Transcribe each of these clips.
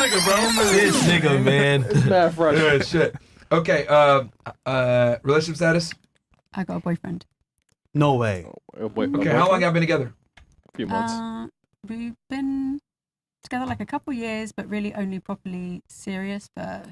nigga, bro. This nigga, man. It's bad fresh. Yeah, shit. Okay, relationship status? I got a boyfriend. No way. Okay, how long y'all been together? A few months. We've been together like a couple years, but really only properly serious for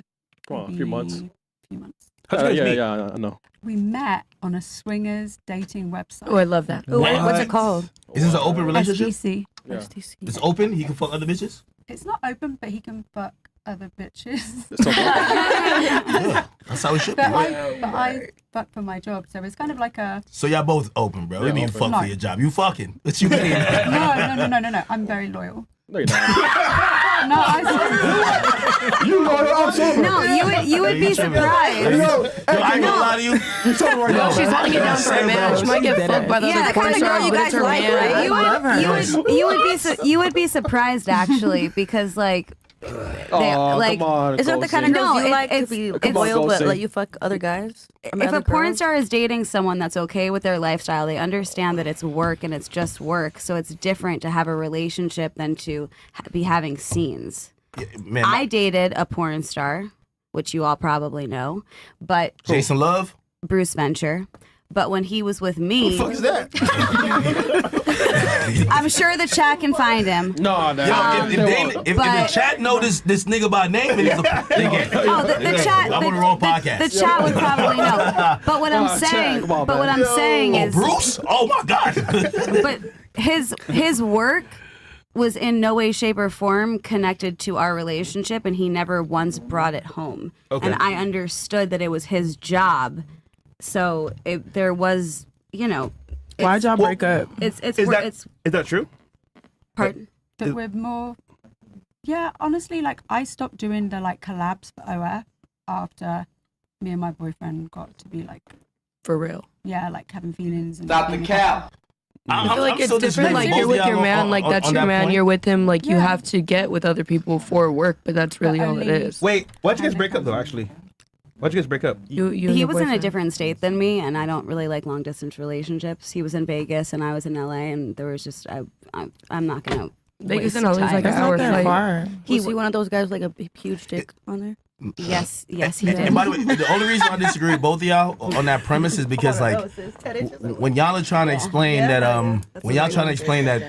Come on, a few months. few months. Yeah, I know. We met on a swingers dating website. Oh, I love that. Ooh, what's it called? Is this an open relationship? STC. Yeah. STC. It's open? He can fuck other bitches? It's not open, but he can fuck other bitches. It's okay. Yeah, that's how it should be. But Right? I fuck for my job, so it's kind of like a So y'all both open, bro. What do you mean open. fuck No. for your job? You fucking. What you mean? no. I'm very loyal. No, you're not. No, I You know, I'm sober. No, you would be surprised. Yo, I ain't gonna lie to you. You're sober right now. She's holding it down for a man. She might get fucked by the Yeah, other the kind of girl porn you stars, but guys it's her like, man. right? I You would be surprised actually, because like. Oh, like, come on. Is that the kind of No, girls you like to it's- be it's- loyal but Ghosting. let you fuck other guys? I mean, If other a porn girls? star is dating someone that's okay with their lifestyle, they understand that it's work and it's just work. So it's different to have a relationship than to be having scenes. Yeah, man, I dated a porn star, which you all probably know, but Jason Love? Bruce Venture. But when he was with me, What the fuck is that? I'm sure the chat can find him. No, no. Yo, if the but- chat know this nigga by name, they get Oh, the chat. I'm on the wrong podcast. The chat would probably know. But what I'm Chat, saying, come on, but what man. I'm saying Oh, is, Bruce? Oh my God. but his work was in no way, shape, or form connected to our relationship, and he never once brought it home. Okay. And I understood that it was his job, so there was, you know. Why'd y'all break up? It's Is that true? pardon. that we're more. Yeah, honestly, like I stopped doing the like collabs for OF after me and my boyfriend got to be like, For real. yeah, like having feelings. And Stop the being cap. I feel like it's still different. disagreeing Like you're both with of your y'all man, like that's on your that man. point. You're with him. Like you Yeah. have to get with other people for work, but that's really all it only- is. Wait, why'd you guys break up though? Actually, why'd you guys break up? You and He your was in a boyfriend. different state than me, and I don't really like long distance relationships. He was in Vegas, and I was in LA, and there was just I'm not gonna. Vegas waste and LA is time. like That's an not hour that flight. far. He was he one of those guys with, like a huge dick on there? Yes, he And did. by the way, the only reason I disagree with both of y'all on that premise is because like when y'all are trying to explain that when y'all trying to explain that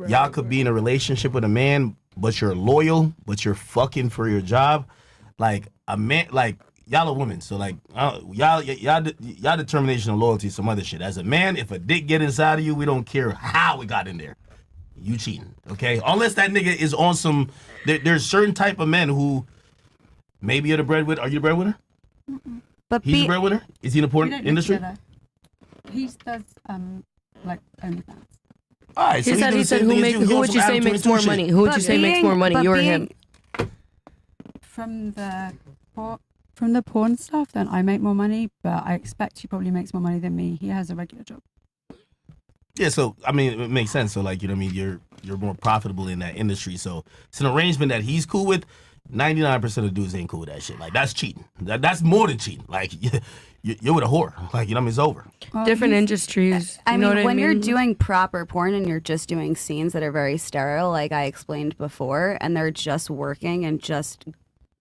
y'all could be in a relationship with a man but you're loyal but you're fucking for your job, like a man, like y'all are women, so like y'all determination of loyalty is some other shit. As a man, if a dick get inside of you, we don't care how it got in there. You cheating, okay? Unless that nigga is on some. There's certain type of men who maybe you're the breadwinner. Are you the breadwinner? But He's the breadwinner. Is he in the We porn don't live industry? together. He does like OnlyFans. All right. So He said doing the same who thing as make who on would some you say Adam makes 22 more shit. money? Who would you say makes more money? You or him? From the porn stuff, then I make more money, but I expect he probably makes more money than me. He has a regular job. Yeah. So I mean, it makes sense. So like, you know what I mean? You're more profitable in that industry. So it's an arrangement that he's cool with. 99% of dudes ain't cool with that shit. Like that's cheating. That's more than cheating. Like you're with a whore. Like you know what I mean? It's over. Well, Different he's- industries. I You know mean, what when you're mean? doing proper porn and you're just doing scenes that are very sterile, like I explained before, and they're just working and just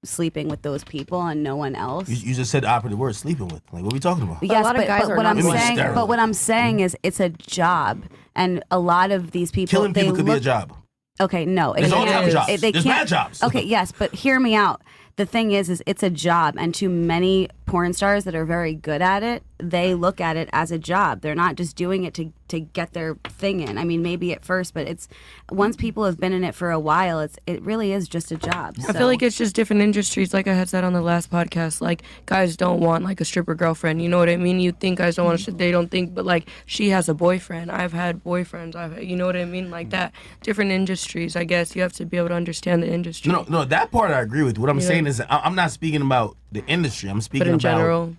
sleeping with those people and no one else. You just said the operative word, sleeping with. Like what are we talking about? a Yes, lot of guys but are what not I'm doing saying, sterile. but what I'm saying is, it's a job, and a lot of these people, Killing people they could be a look- job. Okay, no, There's all types of jobs. They There's can't. bad jobs. Okay, yes, but hear me out. The thing is it's a job, and to many porn stars that are very good at it, they look at it as a job. They're not just doing it to get their thing in. I mean, maybe at first, but it's once people have been in it for a while, it really is just a job. I feel like it's just different industries. Like I had said on the last podcast, like guys don't want like a stripper girlfriend. You know what I mean? You think guys don't want to, they don't think, but like she has a boyfriend. I've had boyfriends. You know what I mean? Like that. Different industries. I guess you have to be able to understand the industry. No, that part I agree with. What I'm Yeah. saying is I'm not speaking about the industry. I'm speaking But in about general,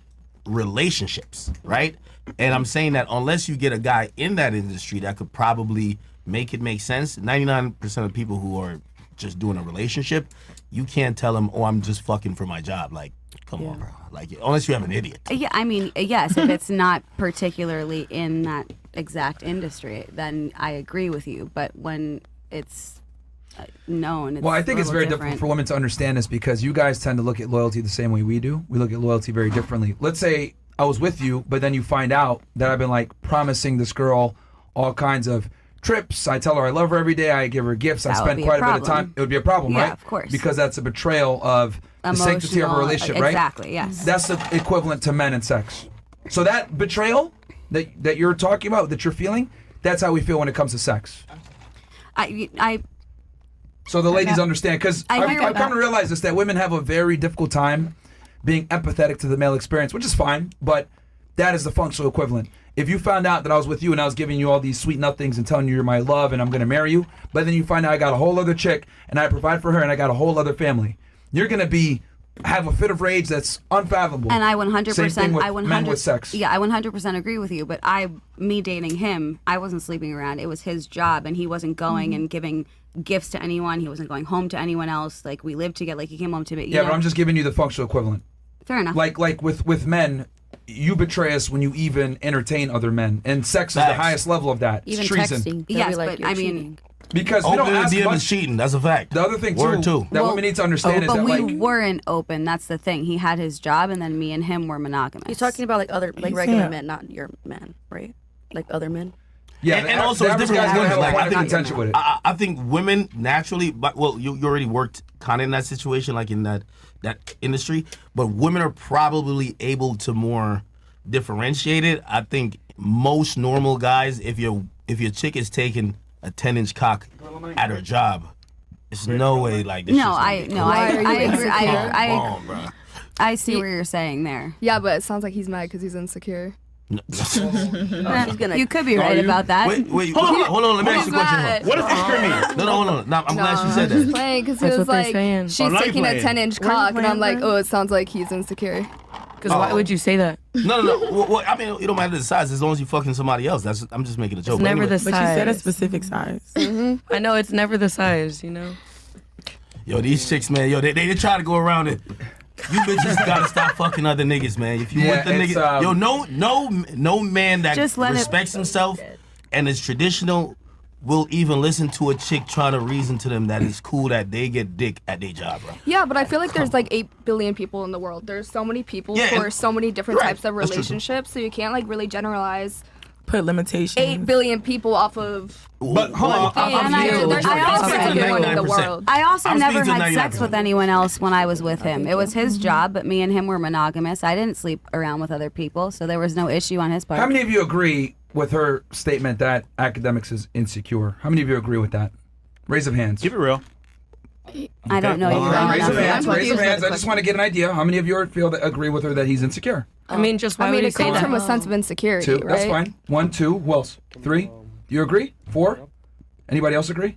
relationships, right? And I'm saying that unless you get a guy in that industry that could probably make it make sense, 99% of people who are just doing a relationship, you can't tell them, oh, I'm just fucking for my job. Like, come on, bro. Like, unless you have an idiot. Yeah, I mean, yes, if it's not particularly in that exact industry, then I agree with you. But when it's known. Well, I think it's very difficult for women to understand this because you guys tend to look at loyalty the same way we do. We look at loyalty very differently. Let's say I was with you, but then you find out that I've been like promising this girl all kinds of trips. I tell her I love her every day. I give her gifts. I spend quite a bit of time. It would be a problem, right? Yeah, of course. Because that's a betrayal of the sanctity of a relationship, right? Exactly, yes. That's the equivalent to men and sex. So that betrayal that you're talking about, that you're feeling, that's how we feel when it comes to sex. So the ladies understand, because I've come to realize this, that women have a very difficult time being empathetic to the male experience, which is fine, but that is the functional equivalent. If you found out that I was with you and I was giving you all these sweet nothings and telling you you're my love and I'm going to marry you, but then you find out I got a whole other chick and I provide for her and I got a whole other family, you're going to have a fit of rage that's unfathomable. And I 100%, Same thing with men with sex. Yeah, I 100% agree with you. But me dating him, I wasn't sleeping around. It was his job, and he wasn't going and giving gifts to anyone. He wasn't going home to anyone else. Like, we lived together. Like, he came home to me. Yeah, but I'm just giving you the functional equivalent. Fair enough. Like with men, you betray us when you even entertain other men, and sex is the highest level of that. Even it's treason. texting. Yes, Like, but I mean, because we don't Open ask DM much. is cheating. That's a fact. The other thing Word too, that women need to understand is but that we like weren't open. That's the thing. He had his job, and then me and him were monogamous. You're talking about like other, like regular men, not your men, right? Like other men. yeah, And also, the it's average different guy's gonna with have a women. point Like, of I think- contention with it. I think women naturally, but you already worked kind of in that situation, like in that industry. But women are probably able to more differentiate it. I think most normal guys, if your chick is taking a 10-inch cock at her job, there's no way like this. I agree. Come on, bro. I see where you're saying there. Yeah, but it sounds like he's mad because he's insecure. You could be right about that. Wait, hold on. Let me ask you a question. What does insecure mean? No, hold on. I'm glad she said He's that. playing because he That's was what they're like, saying. she's Oh, now you're taking a playing. 10-inch cock, and I'm like, oh, it sounds like he's insecure. Because why would you say that? No. Well, I mean, it don't matter the size as long as you fucking somebody else. I'm just making a joke. It's never the But she said a size. specific size. I know it's never the size, you know? Yo, these chicks, man, they try to go around it. You bitches gotta stop fucking other niggas, man. If you Yeah, want the it's, nigga, no man that Just let it- respects himself and is traditional will even listen to a chick trying to reason to them that it's cool that they get dick at their job, bro. Yeah, but I feel like there's like 8 billion people in the world. There's so many people Yeah, for and- so many different right, types of that's true. relationships, so you can't like really generalize Put limitations. 8 billion people off of But hold one on, thing. And There's I also- 50 million in the 99%. world. I also I'm never speaking to had sex 99%. with anyone else when I was with him. It was his job, but me and him were monogamous. I didn't sleep around with other people, so there was no issue on his part. How many of you agree with her statement that Akademiks is insecure? How many of you agree with that? Raise of hands. Keep it real. I don't know you well Raise of enough. hands. I'm Raise of confused hands. by I the just want to get an idea. How many of you agree with her that he's insecure? I mean, just why I would mean, he it say comes that? from a sense of insecurity, 2. right? That's fine. 1, 2. Who else? 3. You agree? 4. Anybody else agree?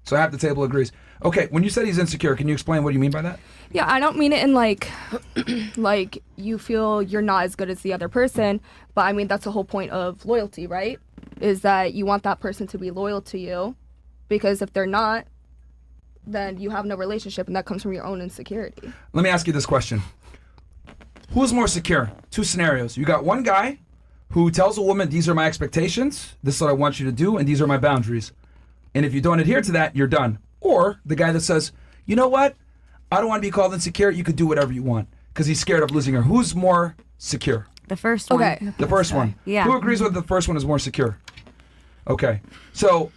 So half the table agrees. Okay. When you said he's insecure, can you explain what you mean by that? Yeah, I don't mean it in like, like you feel you're not as good as the other person, but I mean that's the whole point of loyalty, right? Is that you want that person to be loyal to you, because if they're not, then you have no relationship, and that comes from your own insecurity. Let me ask you this question. Who's more secure? 2 scenarios. You got one guy who tells a woman, these are my expectations, this is what I want you to do, and these are my boundaries. And if you don't adhere to that, you're done. Or the guy that says, you know what? I don't want to be called insecure. You could do whatever you want. Because he's scared of losing her. Who's more secure? The first one. Okay. The first one. Yeah. Who agrees with the first one is more secure? Okay. So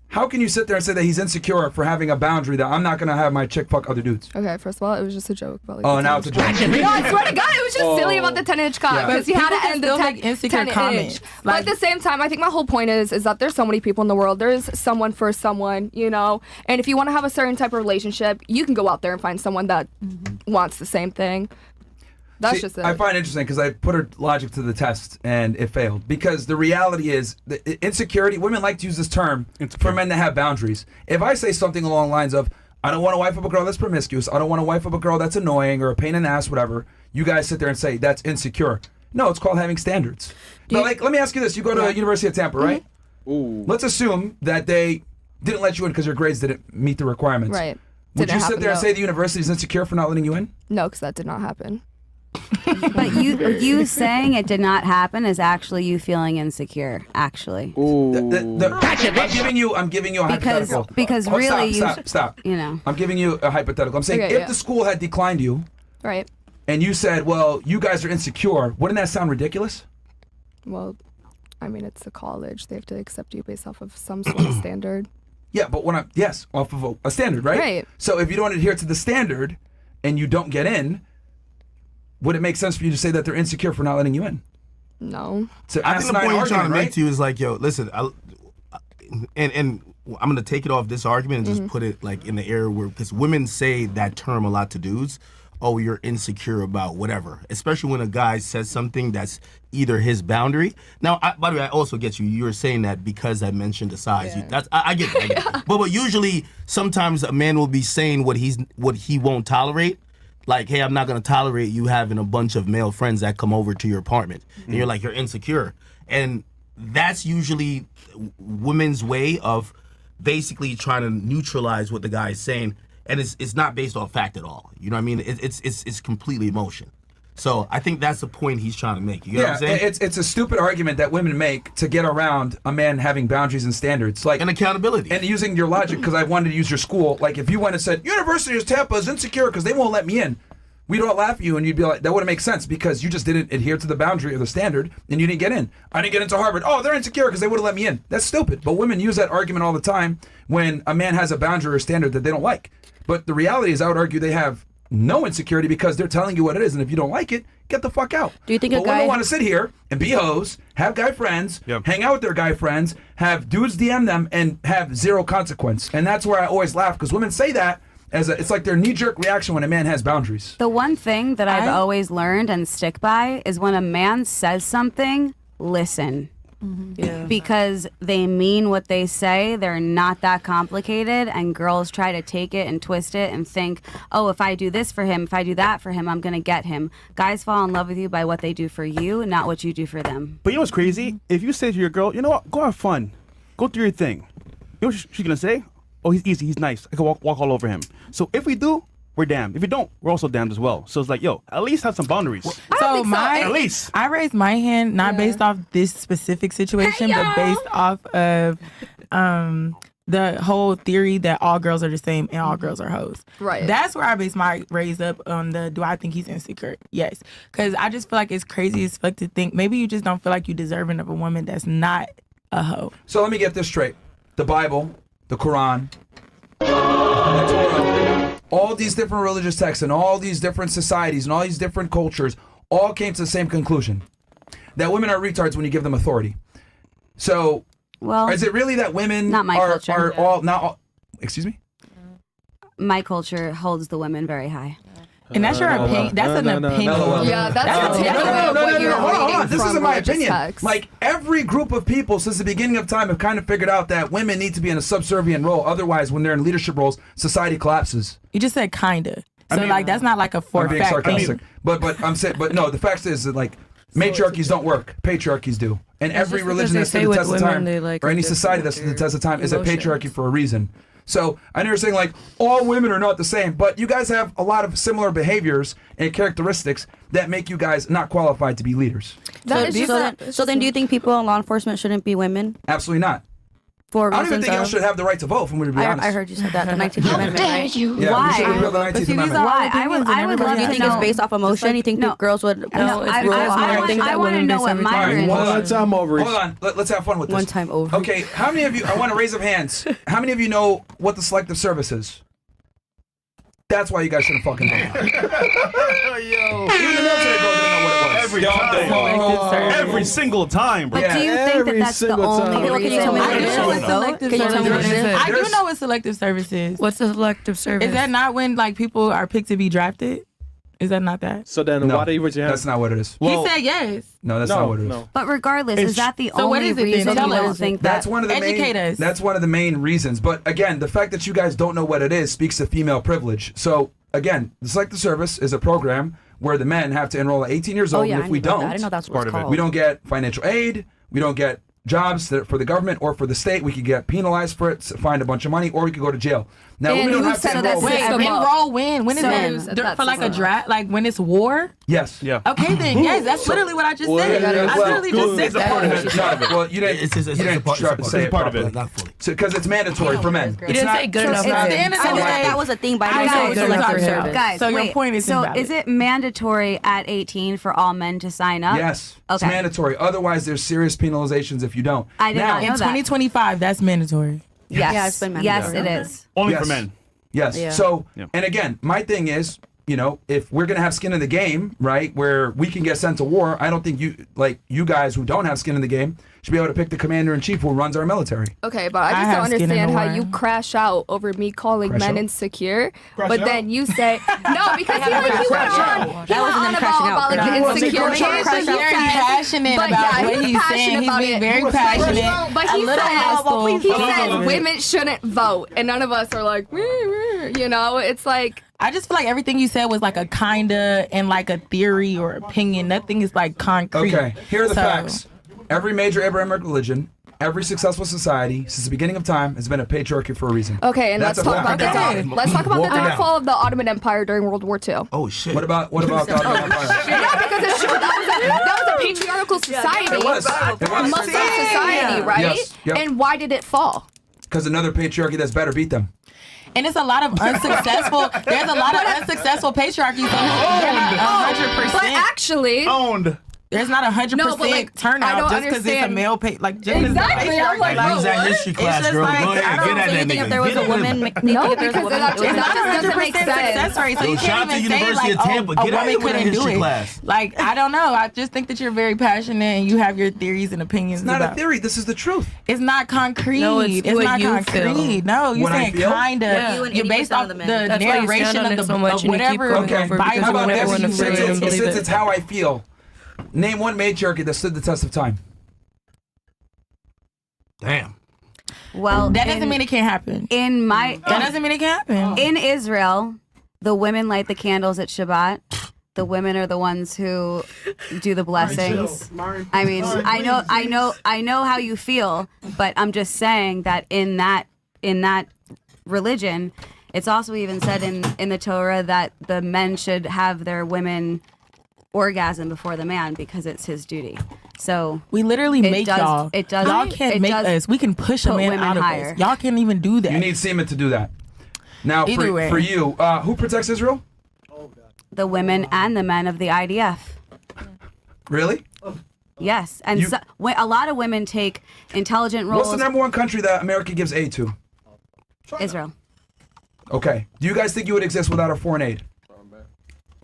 how can you sit there and say that he's insecure for having a boundary that I'm not going to have my chick fuck other dudes? Okay, first of all, it was just a joke. About, like, Oh, the now it's a joke. No, I swear to God, it was just silly about the 10-inch cock Yeah. because he had People to can end still the make insecure 10 comments. inch. But at the same time, I think my whole point is that there's so many people in the world. There's someone for someone, you know. And if you want to have a certain type of relationship, you can go out there and find someone that wants the same thing. That's See, just it. I find it interesting because I put her logic to the test and it failed. Because the reality is, insecurity, women like to use this term for men to have boundaries. If I say something along the lines of, I don't want to wife up a girl that's promiscuous, I don't want to wife up a girl that's annoying or a pain in the ass, whatever, you guys sit there and say, that's insecure. No, it's called having standards. But like, let me ask you this. You go to University of Tampa, right? Mm-hmm. Let's assume that they didn't let you in because your grades didn't meet the requirements. Right. Would Didn't you sit happen, there and no. say the university is insecure for not letting you in? No, because that did not happen. But you saying it did not happen is actually you feeling insecure. Actually, I'm giving you a hypothetical. Because really, stop. You know, I'm giving you a hypothetical. I'm saying if the school had declined you, Right. and you said, "Well, you guys are insecure," wouldn't that sound ridiculous? Well, I mean, it's a college. They have to accept you based off of some sort of standard. Yeah, but off of a standard, right? Right. So if you don't adhere to the standard and you don't get in, would it make sense for you to say that they're insecure for not letting you in? No. So I think the point you're trying to make right? to you is like, yo, listen, and I'm gonna take it off this argument and just put it like in the area where, because women say that term a lot to dudes. Oh, you're insecure about whatever, especially when a guy says something that's either his boundary. Now, by the way, I also get you. You were saying that because I mentioned the size. Yeah. I get it. But usually, sometimes a man will be saying what he won't tolerate. Like, hey, I'm not gonna tolerate you having a bunch of male friends that come over to your apartment, and you're like, you're insecure, and that's usually women's way of basically trying to neutralize what the guy is saying. And it's not based on fact at all. You know what I mean? It's completely emotion. So I think that's the point he's trying to make. You know what I'm saying? It's a stupid argument that women make to get around a man having boundaries and standards, like and accountability. And using your logic, because I wanted to use your school. Like if you went and said University of Tampa is insecure because they won't let me in, we'd all laugh at you and you'd be like, that wouldn't make sense because you just didn't adhere to the boundary or the standard and you didn't get in. I didn't get into Harvard. Oh, they're insecure because they wouldn't let me in. That's stupid. But women use that argument all the time when a man has a boundary or standard that they don't like. But the reality is, I would argue they have no insecurity because they're telling you what it is, and if you don't like it, get the fuck out. Do you think a guy women want to sit here and be hoes, have guy friends, hang out with their guy friends, have dudes DM them, and have zero consequence? And that's where I always laugh because women say that it's like their knee-jerk reaction when a man has boundaries. the one thing that I've always learned and stick by is when a man says something, listen. Yeah. Because they mean what they say. They're not that complicated, and girls try to take it and twist it and think, oh, if I do this for him, if I do that for him, I'm gonna get him. Guys fall in love with you by what they do for you, not what you do for them. But you know what's crazy? If you say to your girl, you know what, go have fun, go do your thing. You know what she's gonna say? Oh, he's easy, he's nice. I can walk all over him. So if we do, we're damned. If we don't, we're also damned as well. So it's like, yo, at least have some boundaries. At least. I raised my hand not based off this specific situation, but based off of the whole theory that all girls are the same and all girls are hoes. Right. That's where I base my raise up on the do I think he's insecure? Yes. Because I just feel like it's crazy as fuck to think maybe you just don't feel like you're deserving of a woman that's not a hoe. So let me get this straight. The Bible, the Quran, the Torah, all these different religious texts and all these different societies and all these different cultures all came to the same conclusion. That women are retards when you give them authority. So, is it really that women not my culture. are all, not all, excuse me? My culture holds the women very high. And that's your opinion. That's an opinion. Yeah, that's what you're hold on. This from isn't my religious opinion. texts. Like every group of people since the beginning of time have kind of figured out that women need to be in a subservient role. Otherwise, when they're in leadership roles, society collapses. You just said kinda. So like that's not like a for I'm being fact sarcastic. thing. But I'm saying, but no, the fact is that like matriarchies don't work. Patriarchies do. And every religion that stood the test of time, or any society that stood the test of time, is a patriarchy for a reason. So I know you're saying like all women are not the same, but you guys have a lot of similar behaviors and characteristics that make you guys not qualified to be leaders. So then do you think people in law enforcement shouldn't be women? Absolutely not. For I don't even reasons think y'all of- should have the right to vote, if I'm going to be honest. I heard you said that, the 19th Amendment, right? Yeah, Why? we should repeal the But 19th see, these Amendment. are Why? I would love Do you to think know. it's based off emotion? You think No. that girls would No, it's I rules? want to know what Myron. One time over. Hold on, let's have fun with this. One time over. Okay, how many of you, I want to raise up hands. How many of you know what the selective service is? That's why you guys shouldn't fucking vote. Even the military girl didn't know what it was. Every time. Every single time, bro. But do you think that that's the only Okay, can you tell me reason? what it is? Selective Can you tell me what it is? I do know what selective service is. What's the selective service? Is that not when like people are picked to be drafted? Is that not that? So then No, why do you raise your hand? that's not what it is. He said yes. No, that's no, not what it is. no. But regardless, is that the So what only is it then? reason you Tell don't us. think that? That's one of the Educate main. us. That's one of the main reasons. But again, the fact that you guys don't know what it is speaks to female privilege. So again, the selective service is a program where the men have to enroll at 18 years old, Oh, yeah, and if we don't, I didn't know that's what it's called. we don't get financial aid, we don't get jobs for the government or for the state. We could get penalized for it, find a bunch of money, or we could go to jail. Now, And we don't who have to said enroll. that Wait, system up? enroll when? When is So- that? For like a draft? Like when it's war? Yes. Yeah. Okay, then yes, that's literally what I just said. I literally just said It's a part of that. it. No, well, you didn't. It's you didn't say it part of properly. it. Not fully. Because it's mandatory for men. You didn't say good enough. At the end of the day, That was a thing by I the know way. it's good enough for him. Guys, So your wait, point is so invalid. is it mandatory at 18 for all men to sign up? Yes. It's Okay. mandatory. Otherwise, there's serious penalizations if you don't. I did not Now, know In that. 2025, that's mandatory. Yes. Yeah, it's been Yes, mandatory. it is. Only Yes. for men. Yes. Yeah. So, Yeah. and again, my thing is, you know, if we're gonna have skin in the game, right, where we can get sent to war, I don't think you guys who don't have skin in the game should be able to pick the commander in chief who runs our military. Okay, but I I just have don't skin in understand the how war. you crash out over me calling Crash men out? insecure, Crash but out? then you say no because he went on. That wasn't him crashing out. About like That the wasn't insecure. crashing out. He's just very passionate But about yeah, what he's he's passionate saying. He's about being it. very passionate. But a he little asshole. says women shouldn't vote, and none of us are like, you know, it's like. I just feel like everything you said was like a kinda and like a theory or opinion. Nothing is like concrete. Okay, here are the So- facts. Every major Abrahamic religion, every successful society since the beginning of time has been a patriarchy for a reason. Okay, and That's let's a talk about fact. the let's talk about the Walk it down. downfall of the Ottoman Empire during World War II. Oh shit. What about the Ottoman Empire? Yeah, because it's true. That was a patriarchal society. It was. It was. Muslim society, right? Yes, yep. And why did it fall? Because another patriarchy that's better beat them. And it's a lot of unsuccessful. There's a lot of unsuccessful patriarchies. So they're not 100%. But actually, Owned. There's not 100% No, but, like, I turnout don't just because it's a understand. male like just 'cause it's a Exactly, patriarchy. I'm like, Like, Use that history it's class, just girl. like, Go I ahead, don't get at that think nigga. If there was Get a at him. woman, No, if there was a because woman, that it was it's not just doesn't make 100% sense. success rate, so you Yo, shout can't out to even say University like, of Tampa. oh, Get a out woman here with that couldn't do history it. class. Like, I don't know. I just think that you're very passionate and you have your theories and opinions. It's not about a theory. This is the truth. It's not concrete. No, it's what not you concrete. feel. No, you're What I saying feel? kind of. Yeah. You and You're 80% based off of the the men. That's why you narration stand on of it the so much of and you keep whatever going Okay. over because How you about want this? everyone to Since feel it and it's- believe since it. it's how I feel, name one matriarchy that stood the test of time. Damn. Well, That doesn't mean it can't happen. that That doesn't mean it can't happen. in Israel, the women light the candles at Shabbat. The women are the ones who do the blessings. I mean, I know how you feel, but I'm just saying that in that religion, it's also even said in the Torah that the men should have their women orgasm before the man because it's his duty. So We literally It make does- y'all. it does- Y'all can't it make does us. We can push a put man women out of higher. us. Y'all can't even do that. You need semen to do that. Now, Either way. for you, who protects Israel? the women and the men of the IDF. Really? Yes, and You- a lot of women take intelligent roles. What's the number one country that America gives aid to? Israel. Okay. Do you guys think you would exist without our foreign aid?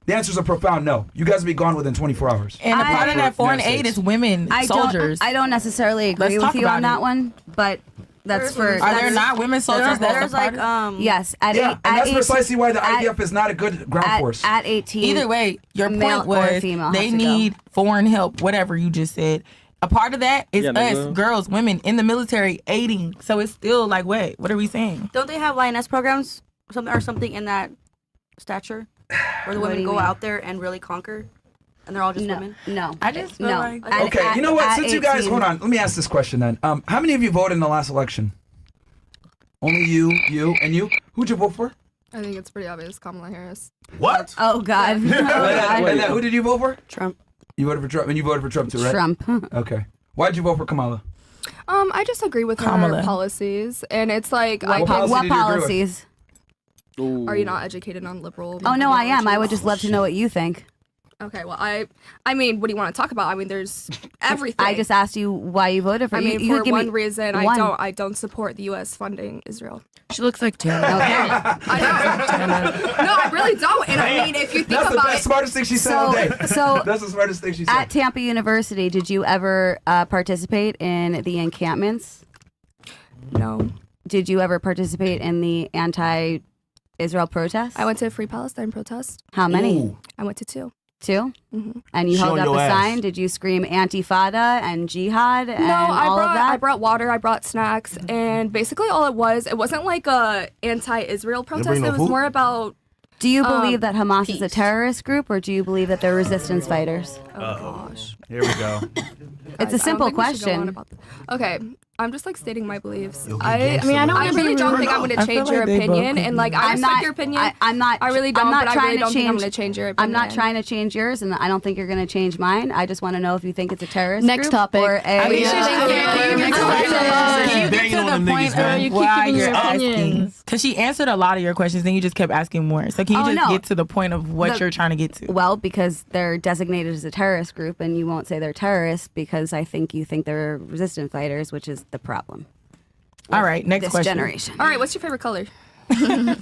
The answer is a profound no. You guys would be gone within 24 hours. and a part of that foreign United aid States. is women soldiers. I don't necessarily agree Let's with talk you on about that it. one, but that's for. Are there that's- not women soldiers? That's There's a part like of- Yes, at Yeah, eight, and at that's 18 precisely why the at- IDF is not a good ground force. At 18. Either way, your male point or was female they have to go. need foreign help, whatever you just said. A part of that is Yeah, us, nigga. girls, women in the military aiding. So it's still like, wait, what are we saying? Don't they have lioness programs or something in that stature where the What do women you go mean? out there and really conquer, and they're all just No, women? no. I just feel no. like- At- Okay, at- you know what? at Since you guys, 18 hold on, let me ask this question then. How many of you voted in the last election? Only you, and you. Who'd you vote for? I think it's pretty obvious. Kamala Harris. What? Oh God. Oh, God. And then who did you vote for? Trump. You voted for Trump, and you voted for Trump too, right? Trump. Okay. Why'd you vote for Kamala? I just agree with Kamala. her policies, and it's like, What policy What did you agree with? policies? are you not educated on liberal? Oh no, I am. I would ideologies? just love to know what you think. Okay, well, I mean, what do you want to talk about? I mean, there's everything. I just asked you why you voted for. I mean, you for give me one reason, one. I don't support the U.S. funding Israel. She looks like Tana. I don't. No, I really don't. And I mean, if you think That's the about best, it, smartest thing she said all day. So That's the smartest thing she said. at Tampa University, did you ever participate in the encampments? no, Did you ever participate in the anti-Israel protests? I went to a Free Palestine protest. How many? Ooh. I went to 2. 2? Mm-hmm. And you held Showing up a your ass. sign? Did you scream Antifada and Jihad and No, all of that? I brought water, I brought snacks, and basically all it wasn't like a anti-Israel protest. bring no It was food? more about Do you believe that Hamas is a peace. terrorist group, or do you believe that they're resistance fighters? oh gosh. Here we go. It's a Guys, I simple don't think we should go on question. about this. Okay, I'm just like stating my beliefs. Yo, I mean, I don't really don't think I'm going to I feel change like your they both opinion, could and be. like I respect your opinion. I'm not. I really don't. I'm not but trying I really to don't think I'm change. going to change your opinion. I'm not trying to change yours, and I don't think you're going to change mine. I just want to know if you think it's a terrorist Next group topic. or a. I mean, Can you get to the point Or you keep giving your opinions. Because she answered a lot of your questions, then you just kept asking more. So can you just get to the point of what you're trying to get to? Well, because they're designated as a terrorist group, and you won't say they're terrorists because I think you think they're resistant fighters, which is the problem. All right, next This question. generation. All right, what's your favorite color? I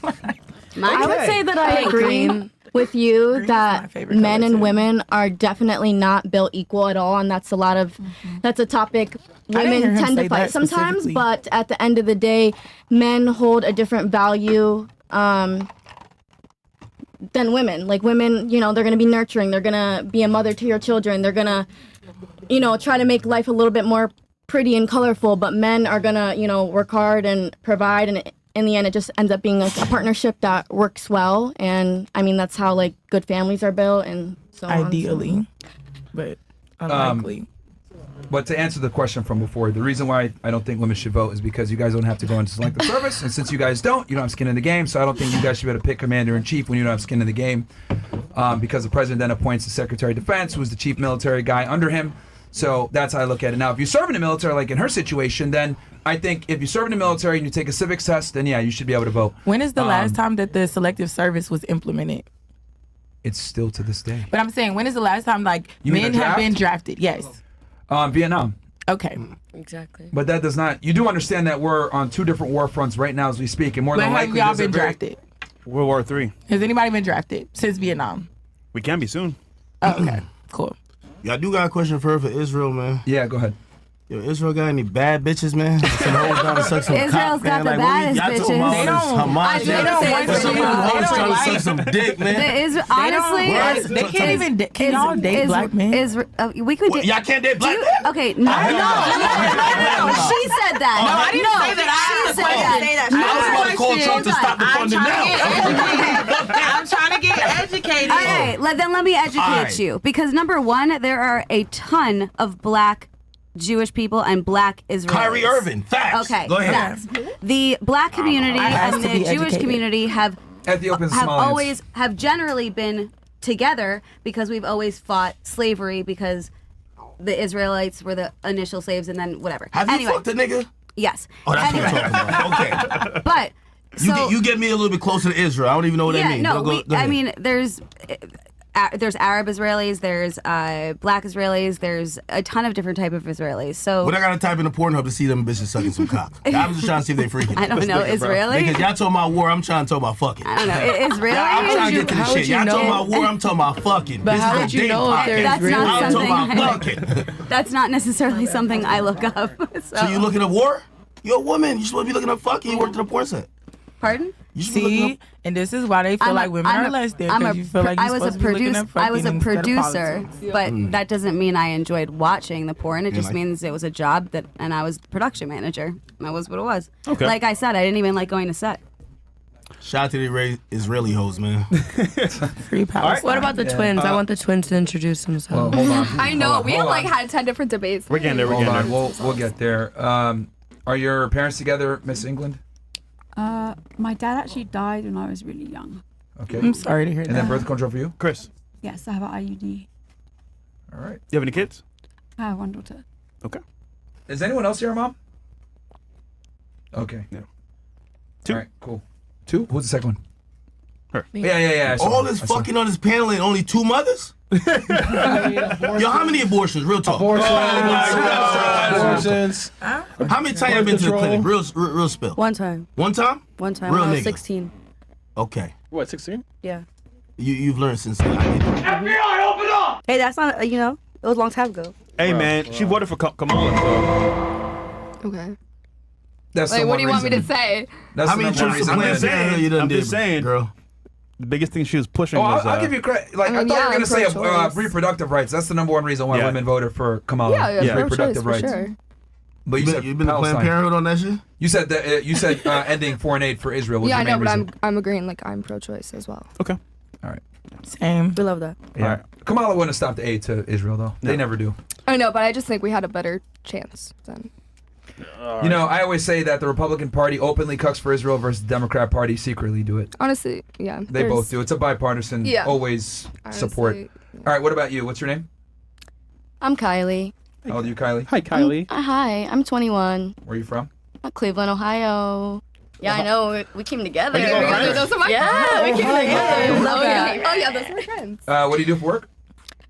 would say that I agree with you Green is that my favorite men color, and too. women are definitely not built equal at all, and that's a lot of that's a topic I didn't hear women him tend say to fight that sometimes. specifically. But at the end of the day, men hold a different value than women. Like women, you know, they're gonna be nurturing. They're gonna be a mother to your children. They're gonna, you know, try to make life a little bit more pretty and colorful. But men are gonna, you know, work hard and provide, and in the end, it just ends up being a partnership that works well. And I mean, that's how like good families are built, and so on. Ideally, but unlikely. But to answer the question from before, the reason why I don't think women should vote is because you guys don't have to go into selective service, and since you guys don't have skin in the game, so I don't think you guys should be able to pick commander-in-chief when you don't have skin in the game, because the president then appoints the Secretary of Defense, who's the chief military guy under him. So that's how I look at it. Now, if you serve in the military, like in her situation, then I think if you serve in the military and you take a civics test, then yeah, you should be able to vote. When is the last time that the selective service was implemented? It's still to this day. But I'm saying, when is the last time like You mean men a have draft? been drafted? Yes. Vietnam. Okay. Exactly. But that does not. You do understand that we're on two different war fronts right now as we speak, and more But than have likely, y'all there's a been very- drafted? World War III. Has anybody been drafted since Vietnam? We can be soon. Oh, okay. Cool. Yeah, I do got a question for her for Israel, man. Yeah, go ahead. Yo, Israel got any bad bitches, man? Some hoes down to suck some Israel's cock, got man. the Like, what we- baddest y'all talking bitches. about They all this don't- Hamas I shit. was gonna say, But some of them hoes they don't trying to like- suck some dick, man. Honestly, Right? is- They can't is- even. Can y'all date is- black men? We could. What, y'all can't date black men? Okay, no. She said that. No, I didn't say that. I She asked said the that. I was about to call Trump to stop the funding now. I'm trying to get educated. All right, then let me educate Alright. you. Because number one, there are a ton of black Jewish people and black Israelis. Kyrie Irving, facts. Okay, Go ahead. facts. The black community I asked and to the be Jewish educated. community have Ethiopians and Somalians. have generally been together because we've always fought slavery because the Israelites were the initial slaves and then whatever. Have you anyway, fucked a nigga? yes. Oh, that's anyway, what I'm talking about. Okay. but so You get me a little bit closer to Israel. I don't even know what that means. no, Go I ahead. mean, there's Arab Israelis, there's black Israelis, there's a ton of different type of Israelis. So What I gotta type in the Pornhub to see them bitches sucking some cock. I'm just trying to see if they freaking. I don't know, Israeli. Because y'all talking about war, I'm trying to talk about fucking. I don't know, Israeli. Yeah, I'm trying to get to the How would shit. you Y'all talking know? about war, I'm talking about fucking. But This how is would a you date know if they're podcast. That's not I'm talking something about fucking. That's not necessarily something I look up. So you looking at war? You're a woman. You supposed to be looking up fucking. You worked in a porn set. Pardon? You should be looking See, up. and this is why they feel like women are less there because you feel like you're supposed to be looking at I was a fucking instead of producer, politics. but that doesn't mean I enjoyed watching the porn. It just like- means it was a job and I was production manager. That was what it was. Okay. Like I said, I didn't even like going to set. Shout out to the Israeli hoes, man. Free Palestine. What about the twins? I want the twins to introduce Well, themselves. hold on. I know. Hold on, We have hold like on. had 10 different debates. We're getting there. We're Hold getting on, there. we'll get there. Are your parents together, Miss England? My dad actually died when I was really young. Okay. I'm sorry to hear And that. then birth control for you? Chris, Yes, I have an IUD. All right. you have any kids? I have one daughter. Okay. Is anyone else here, Mom? Okay. Yeah. Two. All right, cool. Two? Who's the second one? Her. Yeah. I saw All her. this I saw her. fucking on this panel and only 2 mothers? Yo, how many abortions? Real talk. Abortions. How many times you been to the clinic? Real spill. One time. One time? One time. Real when I was nigga. 16. Okay. What, 16? Yeah. You've learned since then. I get it. Hey, that's not, it was a long time ago. Hey, man, she voted for Kamala. So. Okay. That's Like, the what one do you want me to reason. say? That's How the many number one trips? reason. I'm why just I- saying. You done I'm did, just saying. girl. The biggest thing she was pushing Oh, was. I'll give you credit. Like, I thought you were I'm going to say pro-choice. reproductive rights. That's the number one reason why Yeah. women voted for Kamala. Yeah, Yeah. Reproductive pro-choice, for rights. sure. But you said You've been to Planned Palestine. Parenthood on that shit? You said that. You said ending foreign aid for Israel was Yeah, I your main know, but reason. I'm agreeing. Like, I'm pro-choice as well. Okay. All right. Same. We love that. Yeah. All right. Kamala wouldn't have stopped aid to Israel though. They never do. I know, but I just think we had a better chance then. You know, I always say that the Republican Party openly cucks for Israel versus the Democrat Party secretly do it. Honestly, yeah. They both do. It's a bipartisan, always support. All right, what about you? What's your name? I'm Kylie. How old are you, Kylie? Hi, Kylie. Hi, I'm 21. Where are you from? Cleveland, Ohio. Yeah, I know. We came together. you going together? Those are my Yeah, we came together. Love that. Oh yeah, those are my friends. What do you do for work?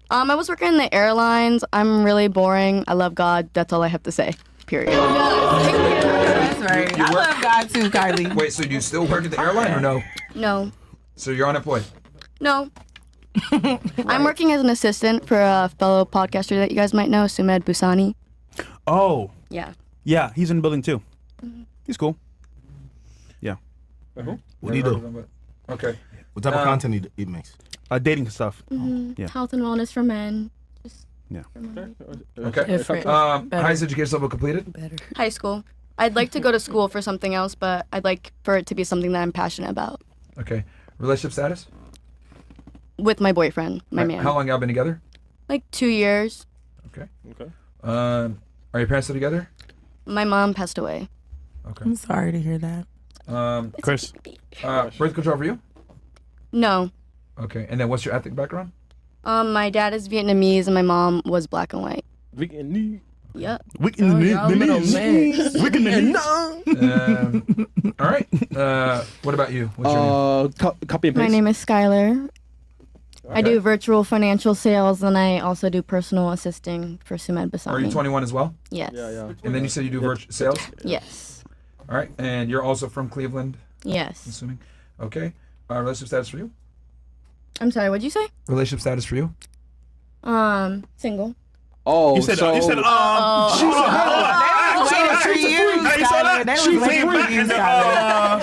I was working in the airlines. I'm really boring. I love God. That's all I have to say. Period. That's right. I love God too, Kylie. Wait, so do you still work at the airline or no? No. So you're unemployed? No. I'm working as an assistant for a fellow podcaster that you guys might know, Sumed Busani. Oh. Yeah. Yeah, he's in the building too. He's cool. Yeah. What do you do? Okay. What type of content he makes? Dating stuff. Yeah. Health and wellness for men. Yeah. Okay. Different. Highest education level completed? High school. I'd like to go to school for something else, but I'd like for it to be something that I'm passionate about. Okay. Relationship status? With my boyfriend, my man. How long y'all been together? Like 2 years. Okay. Are your parents still together? My mom passed away. Okay. I'm sorry to hear that. Chris. Birth control for you? No. Okay. And then what's your ethnic background? My dad is Vietnamese and my mom was black and white. Yep. We can All right. What about you? What's your name? Copy and paste. My name is Skylar. I do virtual financial sales and I also do personal assisting for Sumed Basani. Are you 21 as well? Yes. And then you said you do virtual sales? Yes. All right. And you're also from Cleveland? Yes. Assuming. Okay. Relationship status for you? I'm sorry, what'd you say? Relationship status for you? Single. Oh, you said, she said,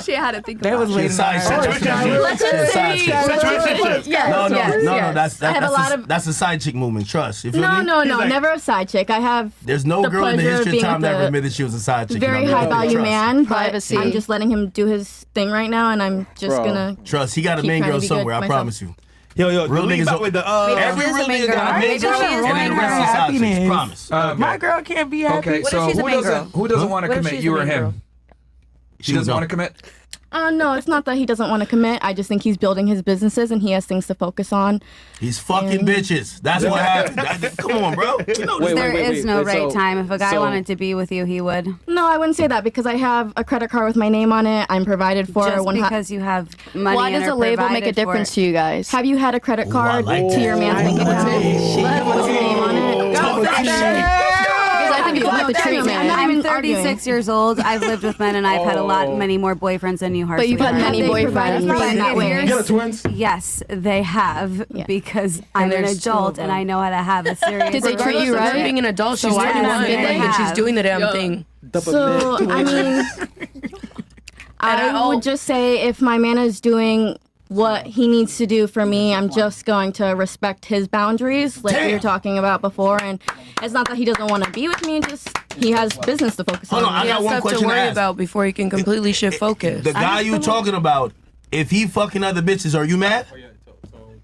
She had to think They about was it. waiting on her. Let's just say That's a side chick movement. Trust. You feel me? No, never a side chick. I have There's no the girl in the pleasure of history of being time with that a ever admitted she was a side chick. very You know what I high mean? value Trust. man, but Privacy. I'm just letting him do his thing right now, and I'm just gonna. Trust. He got a keep main trying to girl be good somewhere. I myself. promise you. Yo, Real leave niggas out don't- with the Every real nigga got a main girl, and then the rest is side chicks. Promise. My girl can't be happy. Okay, so she's a main who doesn't want to What if commit, she's you a or main girl? him? She doesn't want to commit? No, it's not that he doesn't want to commit. I just think he's building his businesses and he has things to focus on. He's fucking bitches. That's what happened. Come on, bro. You know this. There is no right time. If a guy wanted to be with you, he would. No, I wouldn't say that because I have a credit card with my name on it. I'm provided for. Just because you have money. Why and does are a label make a provided for difference it. to you guys? Have you had a credit card like to that. your man's bank account with your name on it? Talk that shit. Because I think it's worth the treatment. I'm 36 years old. I've lived with men and I've had many more boyfriends than you, But you've had many boyfriends. But Not ways. You got twins? Yes, they have because I'm an there's two adult of and them. I know how to have a serious. Did they treat you Regardless of her right? being an adult, she's why 21 did they and she's have- doing the damn thing. So, I mean, I would just say if my man is doing what he needs to do for me, I'm just going to respect his boundaries, like we were talking about before. And it's not that he doesn't want to be with me, just he has business to focus on. Hold on, I He got has one stuff to question to worry ask. about before he can completely shift focus. The guy you talking about, if he fucking other bitches, are you mad?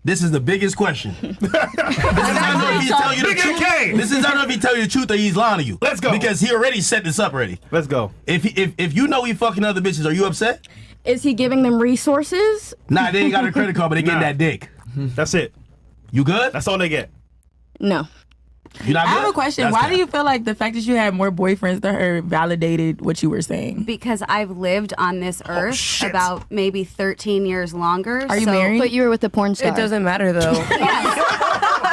This is the biggest question. This is not know if he tell you the truth. This is not know if he tell you the truth or he's lying to you. Let's go. Because he already set this up already. Let's go. If you know he fucking other bitches, are you upset? Is he giving them resources? Nah, they ain't got a credit card, but they getting Nah. that dick. That's it. You good? That's all they get. No. You not I good? have a question. That's Why that. do you feel like the fact that you had more boyfriends than her validated what you were saying? Because I've lived on this earth about maybe 13 years longer. Are you married? But you were with a porn star. It doesn't matter though.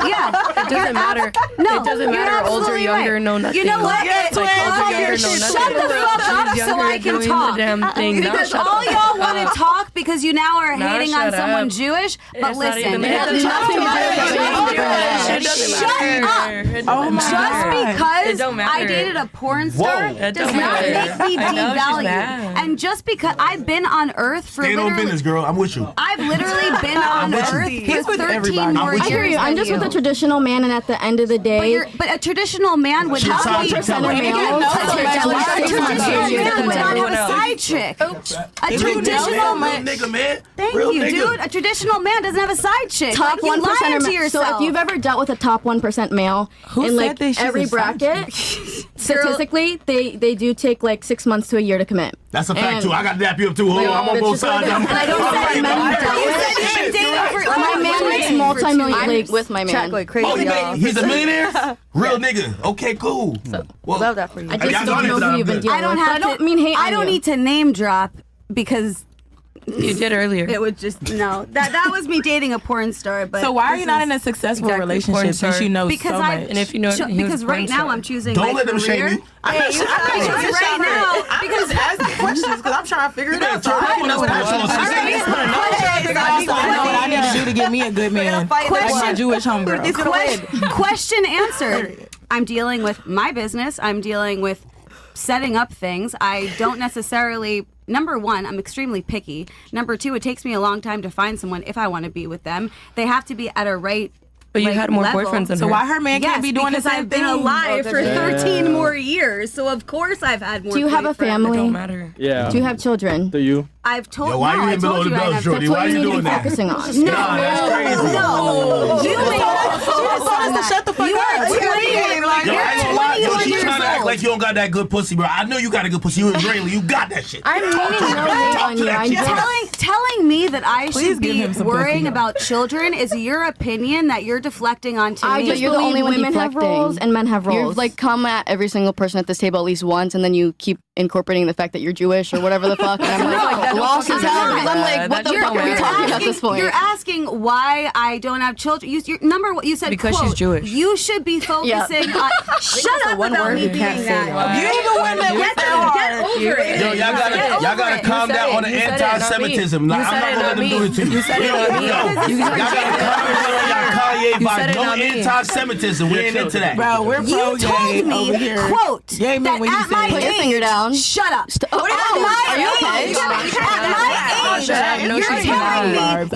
Yeah. It doesn't matter. No, It doesn't you're matter. Older, absolutely younger, right. no nothing. You know what? Like, older, younger, no nothing. Shut the fuck up She's so younger, I can doing talk. The damn thing. Now Because shut all the y'all fuck want to up. talk because you now are Now hating on shut someone up. Jewish. But It's not listen, even- it it has doesn't nothing to do matter. with It doesn't Shut matter. up. It doesn't Oh my matter. Just God. It because don't matter. I dated a porn star It does don't not matter. make me I know she's devalued. mad. And just because I've been on Earth for Stay on literally, business, girl. I'm with you. I've literally been on with you. Earth He's for with 13 everybody. more I'm with I years. hear you. I'm than just with you. a traditional man, and at the end of the day, But a traditional man would She's not side be chick, tell her. a traditional man would not have a side chick. A traditional Real nigga, man. Thank Real you, nigga. dude. A traditional man doesn't have a side chick. top Like, you 1% lying to So yourself. if you've ever dealt with a top 1% male Who in said like that she's every a side bracket, statistically, they do take like 6 months to a year to commit. That's a fact too. I got to dap you up too. Hold on, I'm on both sides. And I don't say men my man makes multi-million leagues with my man. Like crazy, he's a millionaire? Real nigga. Okay, cool. Well, love that for you. I just don't know who you've been dealing with. I don't need to name drop because you did earlier. It would just that was me dating a porn star. But so why are you not in a successful relationship since you know so much? And if you know, because right now I'm choosing. Don't my let them career. shame you. I'm right now because asking questions because I'm trying to figure it out. So I know what I need to do to get me a good man. Like my Jewish homegirl. Question answered. I'm dealing with my business. I'm dealing with setting up things. I don't necessarily. Number one, I'm extremely picky. Number two, it takes me a long time to find someone if I want to be with them. They have to be at a right. But you had more level. boyfriends than her. So why her man can't be doing the because same I've been thing? alive for 13 more years, so of course I've had more. Do you have a family? It don't matter. Yeah. Do you have children? Do you? I've told. Yo, why no, you I in below told the you I belt, have. Shorty? That's Why what you you need doing to be that? focusing on. No, that's crazy. no. You made us focus on that. Shut the fuck You up. are 20. Yo, I ain't gonna lie. Yo, she years trying to act old. like you don't got that good pussy, bro. I know you got a good pussy. You Israeli. You got that shit. I'm meaning no hate on you. I'm just Telling me that I Please should give be him some worrying pussy. about children is your opinion that you're deflecting onto me. But you're the only one women have roles and men have roles. You've like come at every single person at this table at least once, and then you keep incorporating the fact that you're Jewish or whatever the fuck. And I'm like, lost his hours. I'm like, what the fuck are we talking about at this point? You're asking why I don't have children. You said because quote, she's Jewish. You should be focusing on. Shut up about me being that. You even went there with Get over it. Yo, y'all gotta calm down on the anti-Semitism. Like, I'm not gonna let them do it to you. You said it on me. Y'all gotta calm down on y'all Kanye vibe. No anti-Semitism. We ain't into that. Bro, we're You pro told gay over me, here. quote, Gay men that when you at my say Put your finger age, down. shut up. At my age,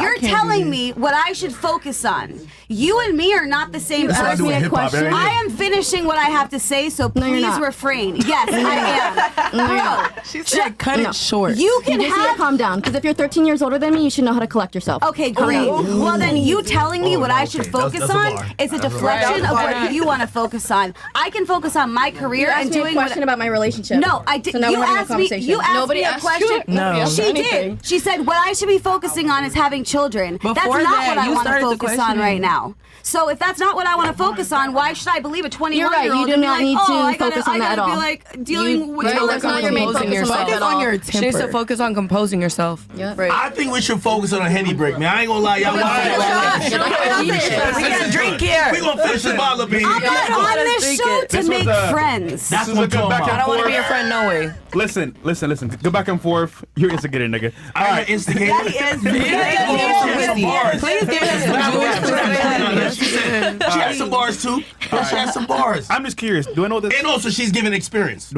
you're telling me what I should focus on. You and me are not the same That's why I person. do hip hop every day. I am finishing what I have to say, so please not. refrain. Yes, I am. Bro, She said cut it short. you can you just need to have. calm down. Because if you're 13 years older than me, you should know how to collect yourself. Okay, great. Well, then you telling me what I should focus That's a on bar. is a deflection of what you want to focus on. I can focus on my career You and asked me a doing question about my relationship. No, I did. So now You we're having a asked me. conversation. You asked Nobody me a asked question. you. No. She Anything. did. She said what I should be focusing on is having children. That's Before not that, what I you want to started the focus on questioning. right now. So if that's not what I want to focus on, why should I believe a 21-year-old? You're right, you do and be not like, need to I gotta- focus on that at I gotta all. be like dealing with. Right, that's not your main composing focus in life yourself. at all. your She needs to temper. focus on composing yourself. Yep. I think we should focus on a Henny break, man. I ain't gonna lie, y'all. We got a drink here. We gonna finish this bottle of beer. I'm not on this show to This was make a- friends. That's This what is a good I'm back talking and I don't want to forth. be your friend, no way. Listen. Go back and forth. You're instigating, nigga. I'm an instigator. Please give us some Jewish She had some bars too. She had some bars. I'm just curious. Do I know this? And also, she's giving experience.